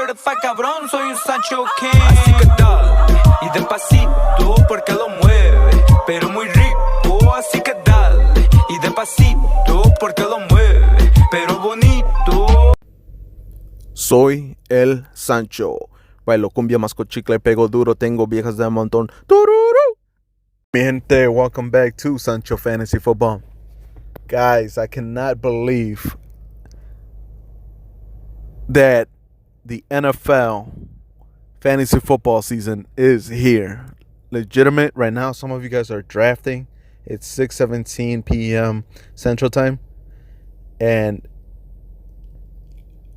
certified cabrón, soy un Sancho King. Así que dale, y despacito, porque lo mueve, pero muy rico. Así que dale, y despacito, porque lo mueve, pero bonito. Soy el Sancho. Bailo cumbia, masco chicle, pego duro, tengo viejas de montón. ¡Tururú! Mi gente, welcome back to Sancho Fantasy Football. Guys, I cannot believe that the NFL fantasy football season is here. Legitimate. Right now, some of you guys are drafting. It's 6:17 p.m. Central Time. And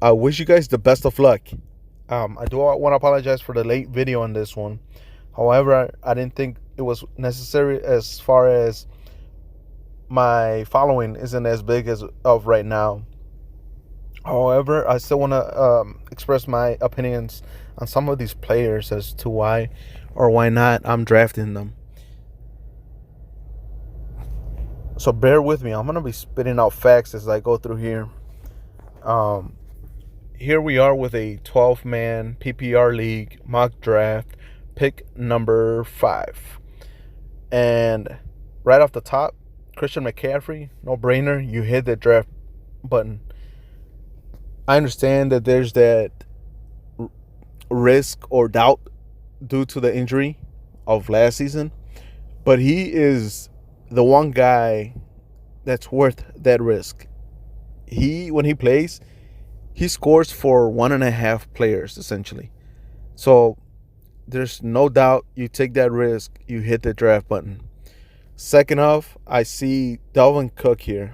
I wish you guys the best of luck. I do want to apologize for the late video on this one. However, I didn't think it was necessary as far as my following isn't as big as of right now. However, I still want to express my opinions on some of these players as to why or why not I'm drafting them. So bear with me. I'm going to be spitting out facts as I go through here. Here we are with a 12-man PPR league mock draft, pick number 5. And right off the top, Christian McCaffrey, no-brainer. You hit the draft button. I understand that there's that risk or doubt due to the injury of last season, but he is the one guy that's worth that risk. When he plays, he scores for 1.5 players, essentially. So there's no doubt you take that risk, you hit the draft button. Second off, I see Dalvin Cook here.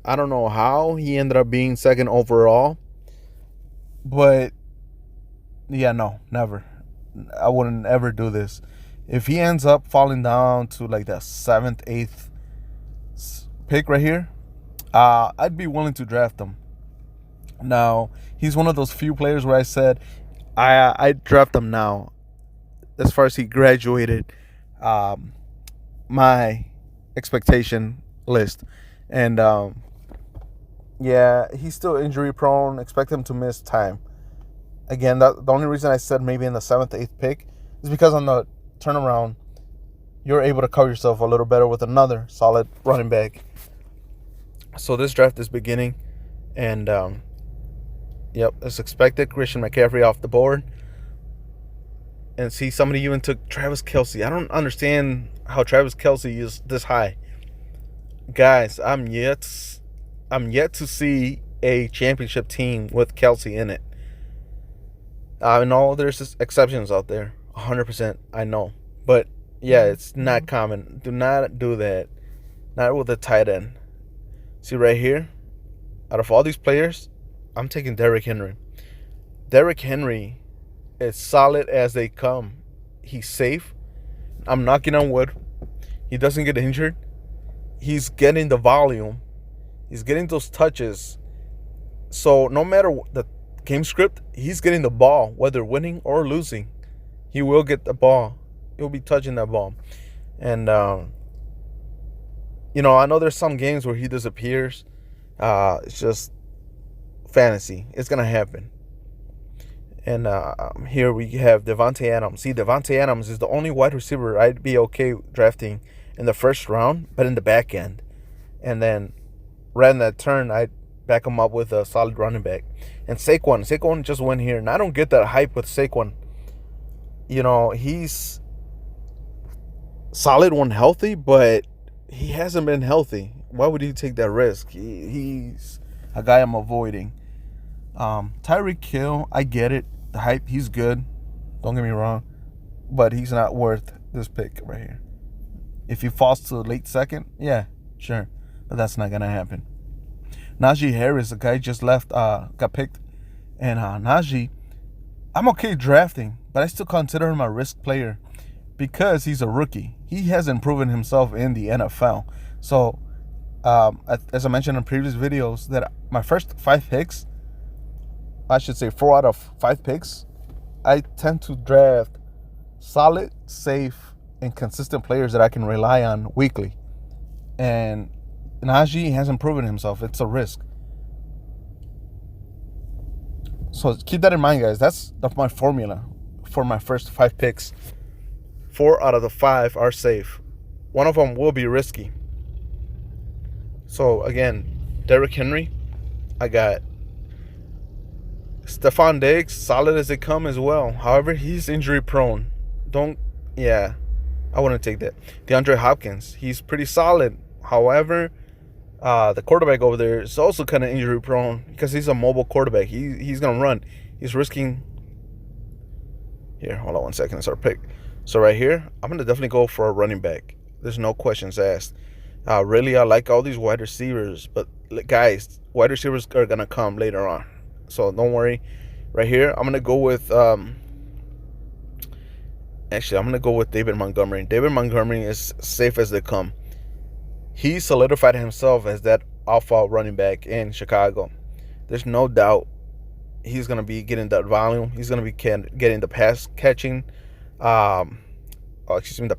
I don't know how he ended up being second overall, but yeah, no, never. I wouldn't ever do this. If he ends up falling down to like the 7th, 8th pick right here, I'd be willing to draft him. Now, he's one of those few players where I said I'd draft him now. As far as he graduated my expectation list. And yeah, he's still injury prone. Expect him to miss time. Again, the only reason I said maybe in the 7th, 8th pick is because on the turnaround, you're able to cover yourself a little better with another solid running back. So this draft is beginning. And yep, as expected, Christian McCaffrey off the board. And see, somebody even took Travis Kelce. I don't understand how Travis Kelce is this high. Guys, I'm yet to see a championship team with Kelce in it. I know there's exceptions out there. 100%, I know. But yeah, it's not common. Do not do that. Not with a tight end. See right here? Out of all these players, I'm taking Derrick Henry. Derrick Henry is solid as they come. He's safe. I'm knocking on wood. He doesn't get injured. He's getting the volume. He's getting those touches. So no matter the game script, he's getting the ball, whether winning or losing. He will get the ball. He'll be touching that ball. And, I know there's some games where he disappears. It's just fantasy. It's going to happen. And here we have Devontae Adams. See, Devontae Adams is the only wide receiver I'd be okay drafting in the first round, but in the back end. And then right in that turn, I'd back him up with a solid running back. And Saquon just went here. And I don't get that hype with Saquon. He's solid when healthy, but he hasn't been healthy. Why would you take that risk? He's a guy I'm avoiding. Tyreek Hill, I get it. The hype, he's good. Don't get me wrong. But he's not worth this pick right here. If he falls to the late second, yeah, sure. But that's not going to happen. Najee Harris, the guy just left, got picked. And Najee, I'm okay drafting, but I still consider him a risk player because he's a rookie. He hasn't proven himself in the NFL. So, as I mentioned in previous videos, that my first 5 picks, I should say 4 out of 5 picks, I tend to draft solid, safe, and consistent players that I can rely on weekly. And Najee hasn't proven himself. It's a risk. So keep that in mind, guys. That's my formula for my first 5 picks. 4 out of the 5 are safe. One of them will be risky. So again, Derrick Henry. I got Stephon Diggs, solid as they come as well. However, he's injury prone. I wouldn't take that. DeAndre Hopkins, he's pretty solid. However, the quarterback over there is also kind of injury prone because he's a mobile quarterback. He's going to run. He's risking. Here, hold on one second. It's our pick. So right here, I'm going to definitely go for a running back. There's no questions asked. Really, I like all these wide receivers. But, guys, wide receivers are going to come later on. So don't worry. Right here, I'm going to go with... Actually, I'm going to go with David Montgomery. David Montgomery is safe as they come. He solidified himself as that alpha running back in Chicago. There's no doubt he's going to be getting that volume. He's going to be getting the pass catching, the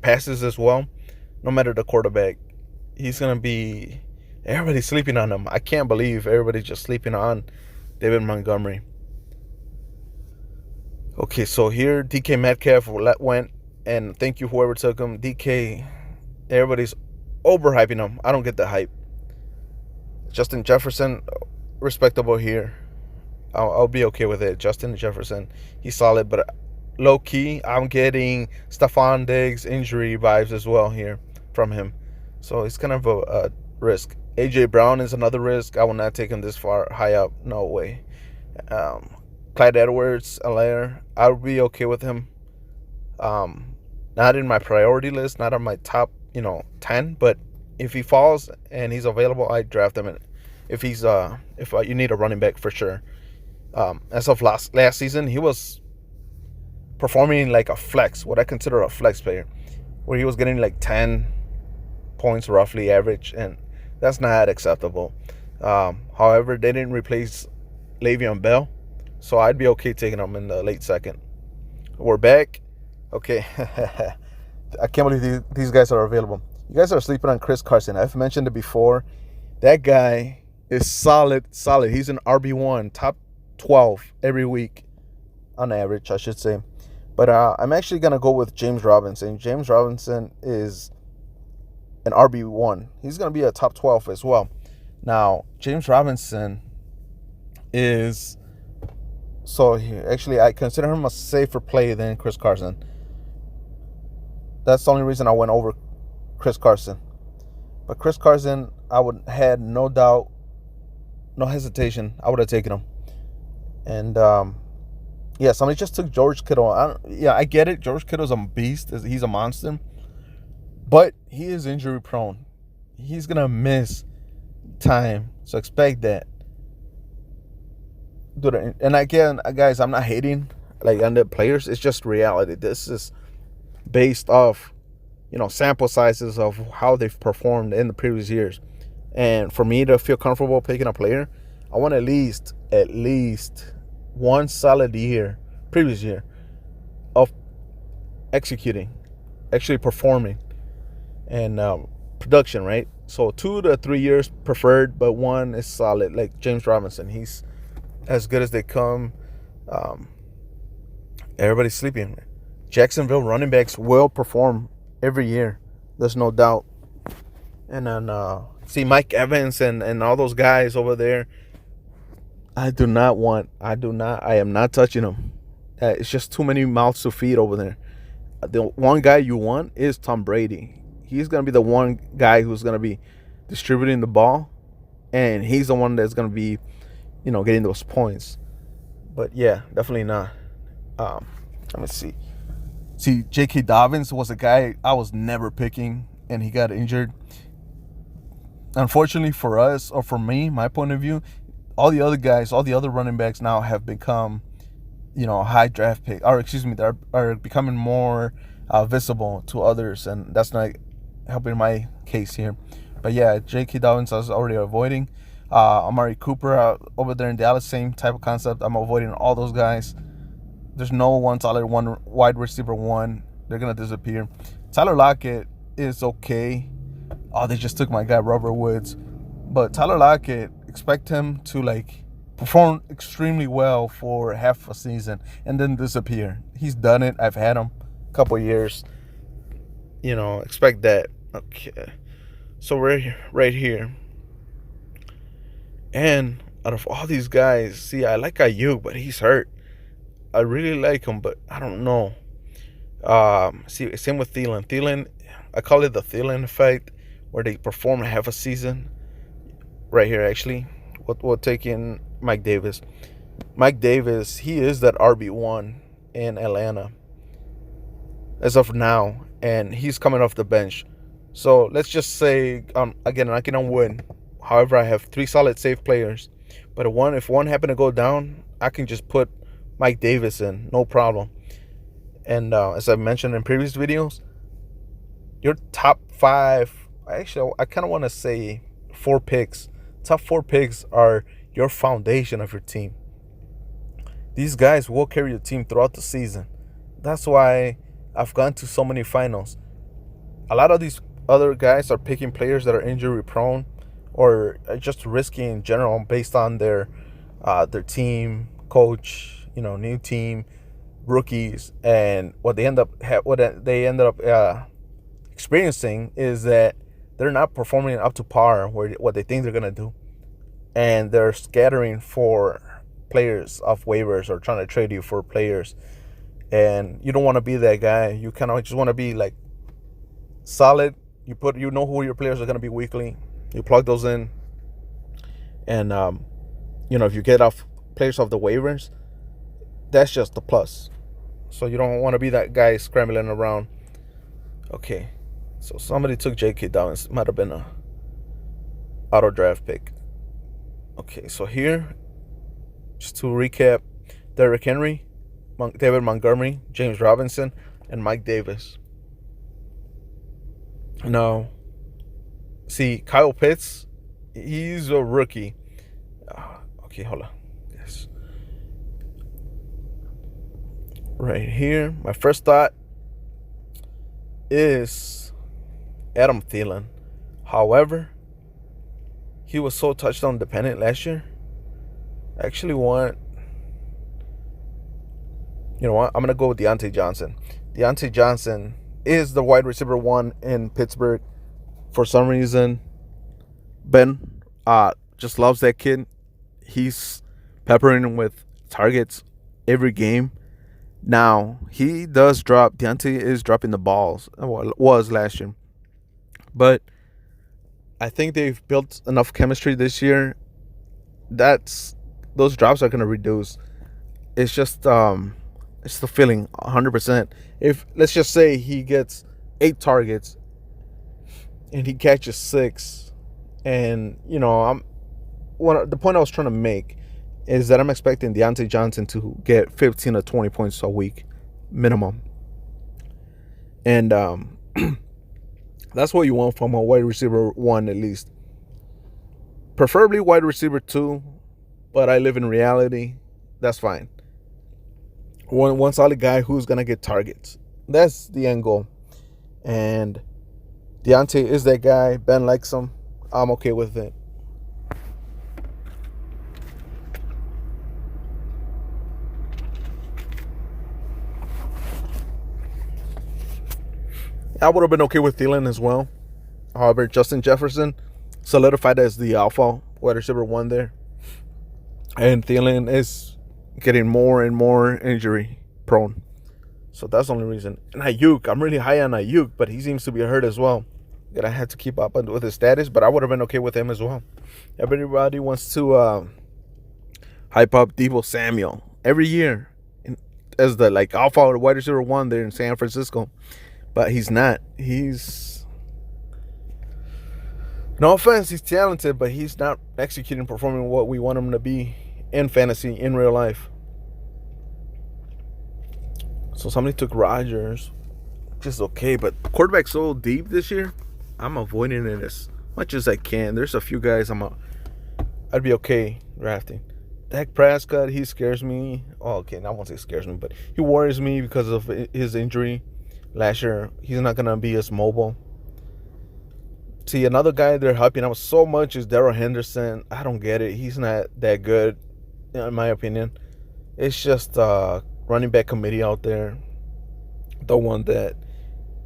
passes as well. No matter the quarterback, he's going to be... Everybody's sleeping on him. I can't believe everybody's just sleeping on David Montgomery. Okay, so here DK Metcalf went, and thank you whoever took him. DK, everybody's overhyping him. I don't get the hype. Justin Jefferson, respectable here. I'll be okay with it. Justin Jefferson, he's solid, but low key, I'm getting Stephon Diggs injury vibes as well here from him. So it's kind of a risk. AJ Brown is another risk. I will not take him this far high up. No way. Clyde Edwards-Helaire, I'll be okay with him. Not in my priority list, not on my top, 10, but if he falls and he's available, I draft him. If you need a running back for sure. As of last season, he was performing like a flex, what I consider a flex player, where he was getting like 10 points roughly average, and that's not acceptable. However, they didn't replace Le'Veon Bell, so I'd be okay taking him in the late second. We're back. Okay. I can't believe these guys are available. You guys are sleeping on Chris Carson. I've mentioned it before. That guy is solid. He's an RB1, top 12 every week on average, I should say. But I'm actually going to go with James Robinson. James Robinson is an RB1. He's going to be a top 12 as well. Now, James Robinson is... So actually, I consider him a safer play than Chris Carson. That's the only reason I went over Chris Carson. But Chris Carson, I would had no doubt, no hesitation. I would have taken him. And somebody just took George Kittle. I get it. George Kittle's a beast. He's a monster. But he is injury prone. He's gonna miss time. So expect that. Dude, and again, guys, I'm not hating on the players. It's just reality. This is based off, sample sizes of how they've performed in the previous years. And for me to feel comfortable picking a player, I want at least one solid previous year of executing, actually performing, and production, right? So 2 to 3 years preferred, but 1 is solid. Like James Robinson, he's as good as they come. Everybody's sleeping. Jacksonville running backs will perform every year. There's no doubt. And then see Mike Evans and all those guys over there. I am not touching them. It's just too many mouths to feed over there. The one guy you want is Tom Brady. He's going to be the one guy who's going to be distributing the ball, and he's the one that's going to be, getting those points. But yeah, definitely not. Let me see. See, J.K. Dobbins was a guy I was never picking, and he got injured. Unfortunately for us, or for me, my point of view, all the other running backs now have become, high draft pick, or they are becoming more visible to others, and that's not helping my case here. But yeah, J.K. Dobbins I was already avoiding. Amari Cooper over there in Dallas, same type of concept. I'm avoiding all those guys. There's no one solid one wide receiver one. They're gonna disappear. Tyler Lockett is okay. Oh, they just took my guy Robert Woods. But Tyler Lockett, expect him to perform extremely well for half a season and then disappear. He's done it. I've had him a couple years. Expect that. Okay. So we're right here. And out of all these guys, see, I like Ayuk, but he's hurt. I really like him, but I don't know. See, same with Thielen. Thielen, I call it the Thielen effect, where they perform half a season. Right here, actually, we'll take in Mike Davis. Mike Davis, he is that RB1 in Atlanta as of now, and he's coming off the bench. So let's just say, again, I cannot win. However, I have 3 solid safe players, but if one happen to go down, I can just put Mike Davis in, no problem. And as I've mentioned in previous videos, your top 5, actually, I kind of want to say 4 picks. Top 4 picks are your foundation of your team. These guys will carry your team throughout the season. That's why I've gone to so many finals. A lot of these other guys are picking players that are injury prone or just risky in general based on their team, coach, new team, rookies, and what they ended up experiencing is that they're not performing up to par what they think they're gonna do, and they're scattering for players off waivers or trying to trade you for players, and you don't want to be that guy. You kind of just want to be like solid. You know who your players are gonna be weekly. You plug those in, and if you get players off the waivers, that's just the plus. So you don't want to be that guy scrambling around. Okay, so somebody took J.K. Dobbins. Might have been a auto draft pick. Okay, so here, just to recap, Derrick Henry, David Montgomery, James Robinson, and Mike Davis. Now, see, Kyle Pitts, he's a rookie. Okay, hold on. Yes. Right here, my first thought is Adam Thielen. However, he was so touchdown dependent last year. I actually want, I'm going to go with Deontay Johnson. Deontay Johnson is the wide receiver 1 in Pittsburgh. For some reason, Ben just loves that kid. He's peppering him with targets every game. Now, Deontay is dropping the balls. Well, it was last year. But I think they've built enough chemistry this year. Those drops are going to reduce. It's just it's the feeling 100%. If, let's just say he gets 8 targets and he catches 6, and the point I was trying to make is that I'm expecting Deontay Johnson to get 15 to 20 points a week minimum. And that's what you want from a wide receiver 1 at least. Preferably wide receiver 2, but I live in reality. That's fine. One solid guy who's going to get targets. That's the end goal. And Deontay is that guy. Ben likes him. I'm okay with it. I would have been okay with Thielen as well. However, Justin Jefferson solidified as the alpha wide receiver 1 there. And Thielen is getting more and more injury prone. So that's the only reason. And Ayuk, I'm really high on Ayuk, but he seems to be hurt as well. That I had to keep up with his status, but I would have been okay with him as well. Everybody wants to hype up Deebo Samuel every year as the alpha wide receiver 1 there in San Francisco. But he's not. No offense, he's talented, but he's not executing, performing what we want him to be in fantasy, in real life. So somebody took Rodgers, which is okay, but quarterback's so deep this year, I'm avoiding it as much as I can. There's a few guys I'd be okay drafting. Dak Prescott, he scares me. Oh, okay, I won't say scares me, but he worries me because of his injury last year. He's not going to be as mobile. See, another guy they're hyping up so much is Darrell Henderson. I don't get it. He's not that good. in my opinion. It's just running back committee out there. The one that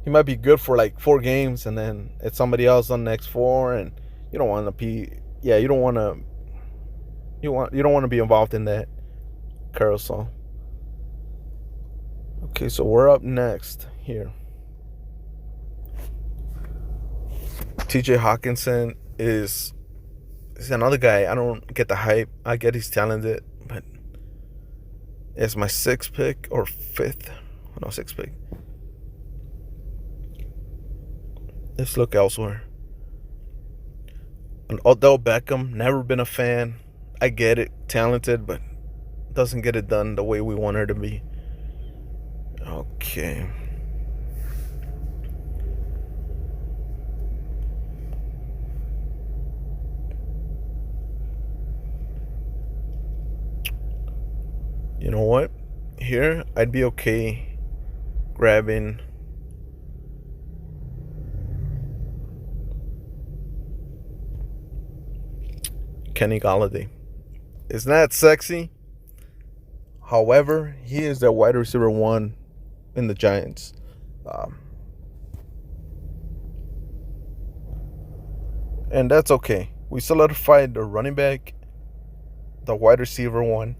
he might be good for like 4 games, and then it's somebody else on the next 4, and you don't want to be. Yeah, you don't want to. You don't want to be involved in that carousel. Okay, so we're up next here. TJ Hawkinson is another guy. I don't get the hype. I get he's talented, but it's my 6th pick or 5th. No, 6th pick. Let's look elsewhere. And Odell Beckham, never been a fan. I get it, talented, but doesn't get it done the way we want her to be. Okay. You know what? Here, I'd be okay grabbing Kenny Galladay. It's not sexy. However, he is the wide receiver 1 in the Giants. And that's okay. We solidified the running back, the wide receiver 1,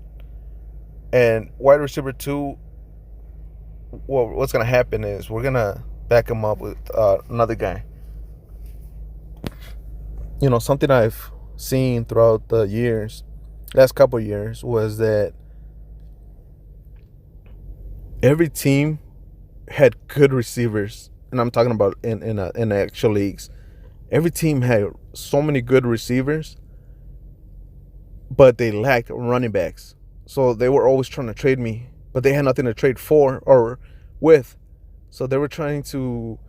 and wide receiver 2. Well, what's going to happen is we're going to back him up with another guy. You know, something I've seen throughout the last couple of years, was that every team had good receivers, and I'm talking about in actual leagues. Every team had so many good receivers, but they lacked running backs. So they were always trying to trade me, but they had nothing to trade for or with. So they were trying to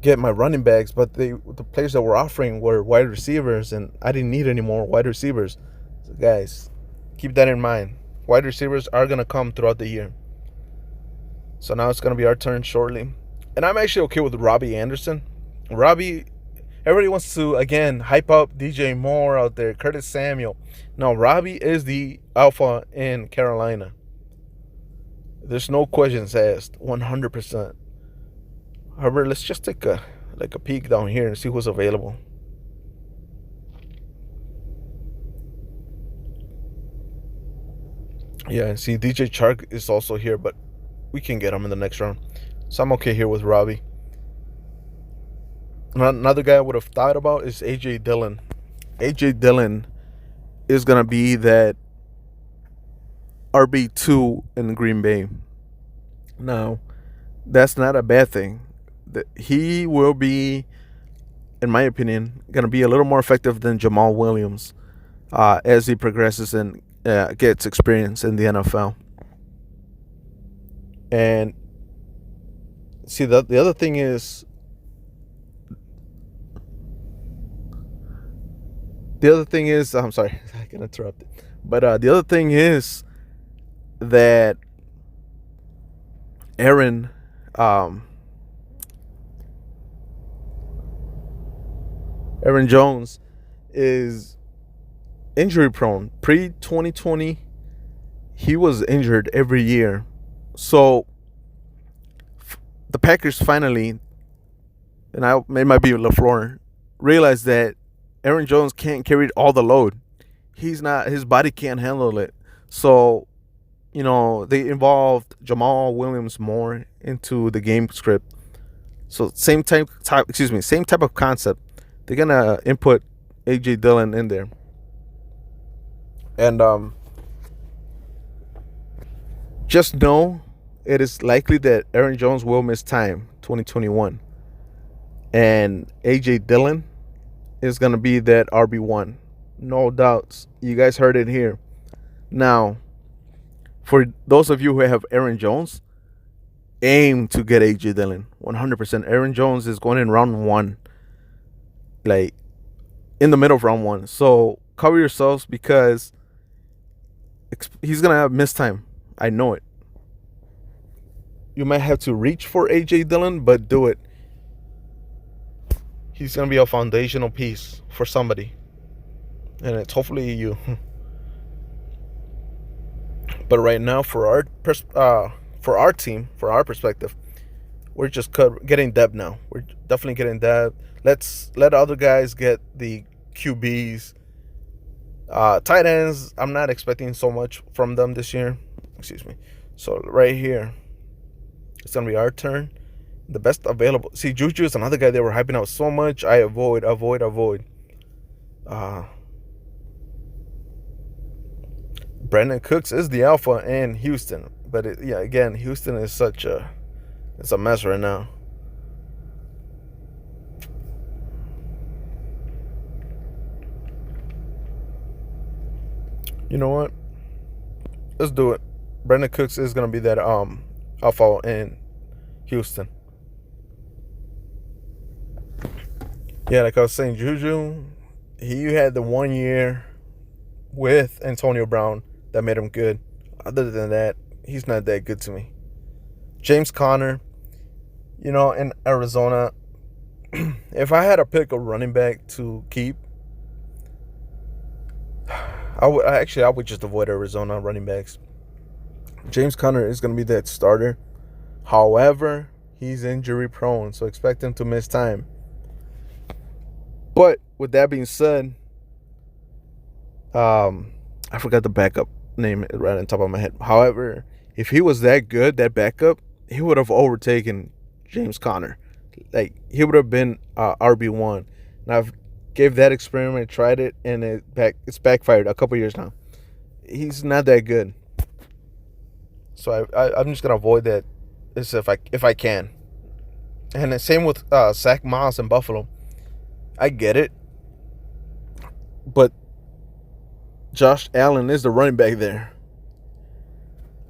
get my running backs, but the players that were offering were wide receivers, and I didn't need any more wide receivers. So guys, keep that in mind. Wide receivers are going to come throughout the year. So now it's going to be our turn shortly. And I'm actually okay with Robbie Anderson. Robbie, everybody wants to, again, hype up DJ Moore out there, Curtis Samuel. No, Robbie is the alpha in Carolina. There's no questions asked, 100%. However, let's just take a peek down here and see who's available. Yeah, and see DJ Chark is also here, but we can get him in the next round. So I'm okay here with Robbie. Another guy I would have thought about is A.J. Dillon. A.J. Dillon is going to be that RB2 in Green Bay. Now, that's not a bad thing. He will be, in my opinion, going to be a little more effective than Jamal Williams as he progresses and gets experience in the NFL. And see, the other thing is, I'm sorry, I can interrupt it. But the other thing is that Aaron Jones is injury prone. Pre-2020, he was injured every year. So the Packers finally, and it might be LaFleur, realized that Aaron Jones can't carry all the load. His body can't handle it. So, they involved Jamal Williams more into the game script. So same type of concept. They're gonna input A.J. Dillon in there. And just know it is likely that Aaron Jones will miss time 2021. And A.J. Dillon is going to be that RB1. No doubts. You guys heard it here. Now, for those of you who have Aaron Jones, aim to get A.J. Dillon. 100%. Aaron Jones is going in round 1. Like, in the middle of round 1. So, cover yourselves because he's going to have missed time. I know it. You might have to reach for A.J. Dillon, but do it. He's going to be a foundational piece for somebody. And it's hopefully you. But right now, for our team, for our perspective, we're just getting depth now. We're definitely getting depth. Let's let other guys get the QBs. Tight ends, I'm not expecting so much from them this year. Excuse me. So right here, it's gonna be our turn. The best available. See, Juju is another guy they were hyping out so much. I avoid. Brandon Cooks is the alpha in Houston, but again, Houston is it's a mess right now. You know what? Let's do it. Brandon Cooks is gonna be that alpha in Houston. Yeah, like I was saying, Juju, he had the 1 year with Antonio Brown that made him good. Other than that, he's not that good to me. James Conner, in Arizona, if I had to pick a running back to keep, I would just avoid Arizona running backs. James Conner is going to be that starter. However, he's injury prone, so expect him to miss time. But with that being said, I forgot the backup name right on top of my head. However, if he was that good, that backup, he would have overtaken James Conner. Like, he would have been RB1. Now, I've gave that experiment, tried it, and it's backfired a couple years now. He's not that good. So I'm just gonna avoid that if I can. And the same with Zach Moss in Buffalo. I get it, but Josh Allen is the running back there.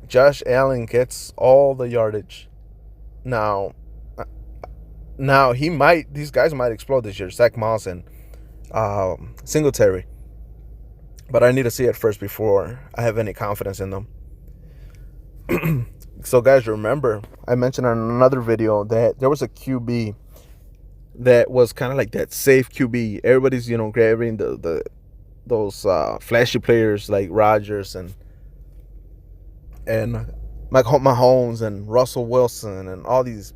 Josh Allen gets all the yardage. Now these guys might explode this year, Zach Moss and Singletary. But I need to see it first before I have any confidence in them. So guys, remember, I mentioned in another video that there was a QB that was kind of like that safe QB. Everybody's, grabbing those flashy players like Rodgers and Mahomes and Russell Wilson and all these.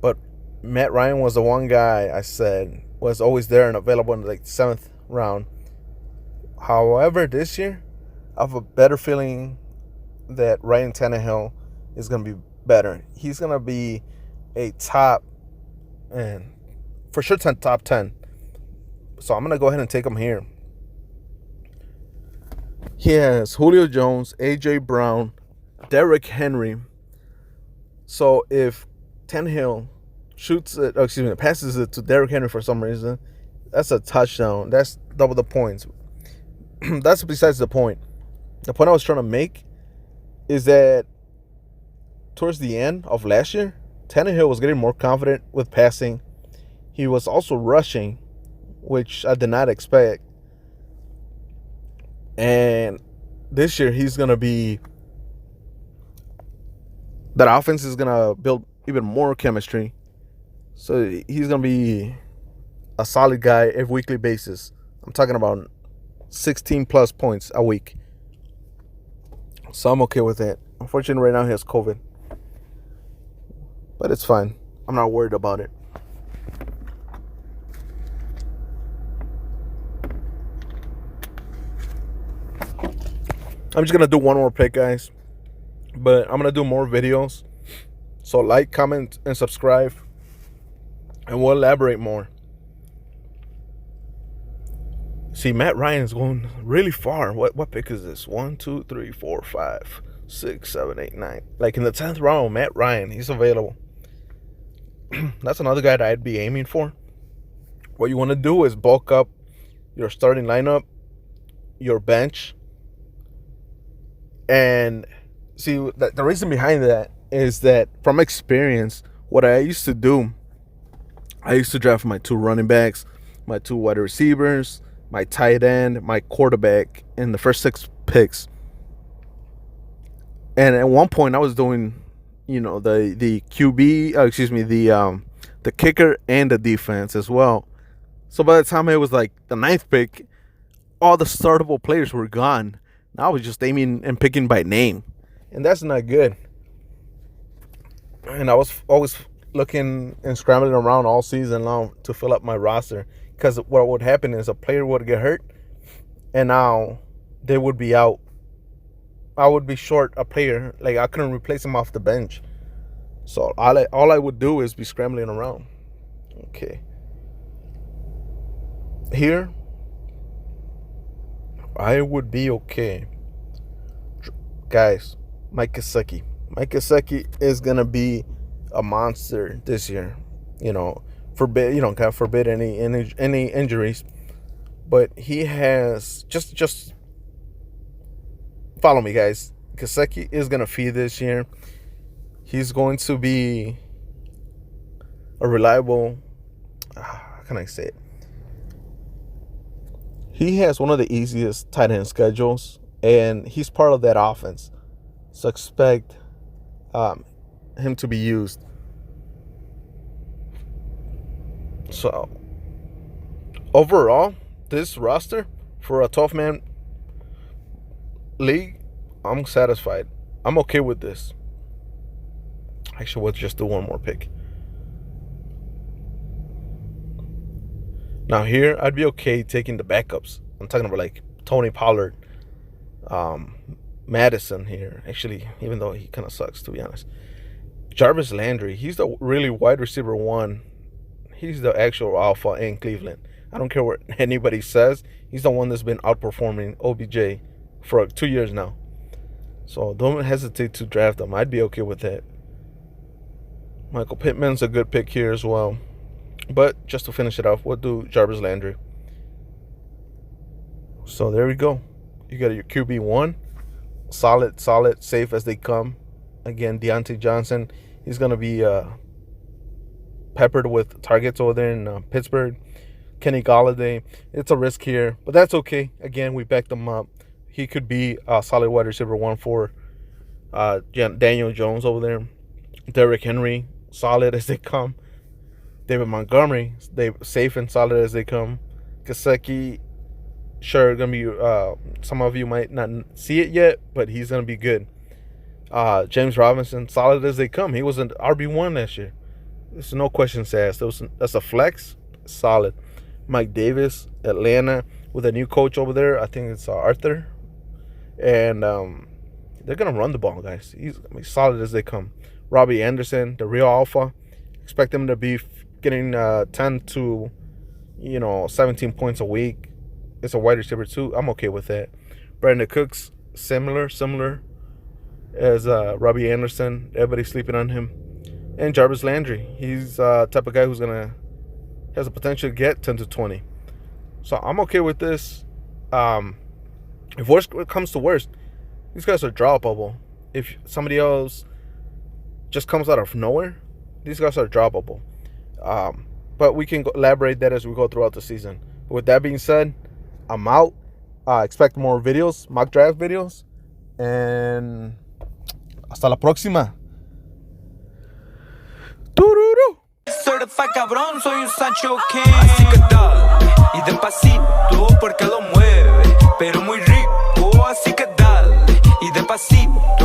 But Matt Ryan was the one guy I said was always there and available in the 7th round. However, this year, I have a better feeling that Ryan Tannehill is going to be better. He's going to be a top, and for sure top 10. So I'm going to go ahead and take him here. He has Julio Jones, A.J. Brown, Derrick Henry. So if Tannehill passes it to Derrick Henry for some reason, that's a touchdown. That's double the points. That's besides the point. The point I was trying to make is that towards the end of last year, Tannehill was getting more confident with passing. He was also rushing, which I did not expect. And this year, he's going to be... that offense is going to build even more chemistry. So he's going to be a solid guy every weekly basis. I'm talking about 16 plus points a week. So I'm okay with that. Unfortunately, right now he has COVID. But it's fine. I'm not worried about it. I'm just going to do one more pick, guys. But I'm going to do more videos. So like, comment, and subscribe. And we'll elaborate more. See, Matt Ryan is going really far. What pick is this? 1, 2, 3, 4, 5, 6, 7, 8, 9. Like in the 10th round, Matt Ryan, he's available. That's another guy that I'd be aiming for. What you want to do is bulk up your starting lineup, your bench. And see, the reason behind that is that from experience, what I used to do, I used to draft my 2 running backs, my 2 wide receivers, my tight end, my quarterback in the first 6 picks. And at one point I was doing, the QB, the kicker and the defense as well. So by the time it was like the 9th pick, all the startable players were gone. Now I was just aiming and picking by name. and that's not good. And I was always looking and scrambling around all season long to fill up my roster, because what would happen is a player would get hurt, and now they would be out. I would be short a player. Like, I couldn't replace him off the bench. So all I would do is be scrambling around. Okay. Here, I would be okay. Guys, Mike Gesicki. Mike Gesicki is going to be a monster this year. God forbid any injuries. But he has, just follow me, guys. Gesicki is going to feed this year. He's going to be a reliable, how can I say it? He has one of the easiest tight end schedules, and he's part of that offense. So expect him to be used. So overall, this roster for a 12-man league, I'm satisfied. I'm okay with this. Actually, let's just do one more pick. Now here, I'd be okay taking the backups. I'm talking about like Tony Pollard, Madison here. Actually, even though he kind of sucks, to be honest. Jarvis Landry, he's the really wide receiver one. He's the actual alpha in Cleveland. I don't care what anybody says. He's the one that's been outperforming OBJ for 2 years now. So don't hesitate to draft him. I'd be okay with that. Michael Pittman's a good pick here as well. But just to finish it off, we'll do Jarvis Landry. So there we go. You got your QB1. Solid, safe as they come. Again, Deontay Johnson. He's going to be peppered with targets over there in Pittsburgh. Kenny Golladay. It's a risk here, but that's okay. Again, we backed him up. He could be a solid wide receiver one for Daniel Jones over there. Derrick Henry, solid as they come. David Montgomery, they safe and solid as they come. Gesicki, sure, gonna be. Some of you might not see it yet, but he's gonna be good. James Robinson, solid as they come. He was an RB1 last year. There's no questions asked. That's a flex, solid. Mike Davis, Atlanta, with a new coach over there. I think it's Arthur, and they're gonna run the ball, guys. He's gonna be solid as they come. Robbie Anderson, the real alpha. Expect him to be getting 10 to 17 points a week. It's a wide receiver too. I'm okay with that. Brandon Cooks, similar as Robbie Anderson. Everybody's sleeping on him. And Jarvis Landry. He's the type of guy who's has the potential to get 10 to 20. So I'm okay with this. If worst comes to worst, these guys are droppable. If somebody else just comes out of nowhere, these guys are droppable. But we can elaborate that as we go throughout the season. But with that being said, I'm out. Expect more videos, mock draft videos. And hasta la próxima. Tururu. Certified cabrón, soy un Sancho King. Así que dale, y despacito, porque lo mueve, pero muy rico. Así que dale, y despacito.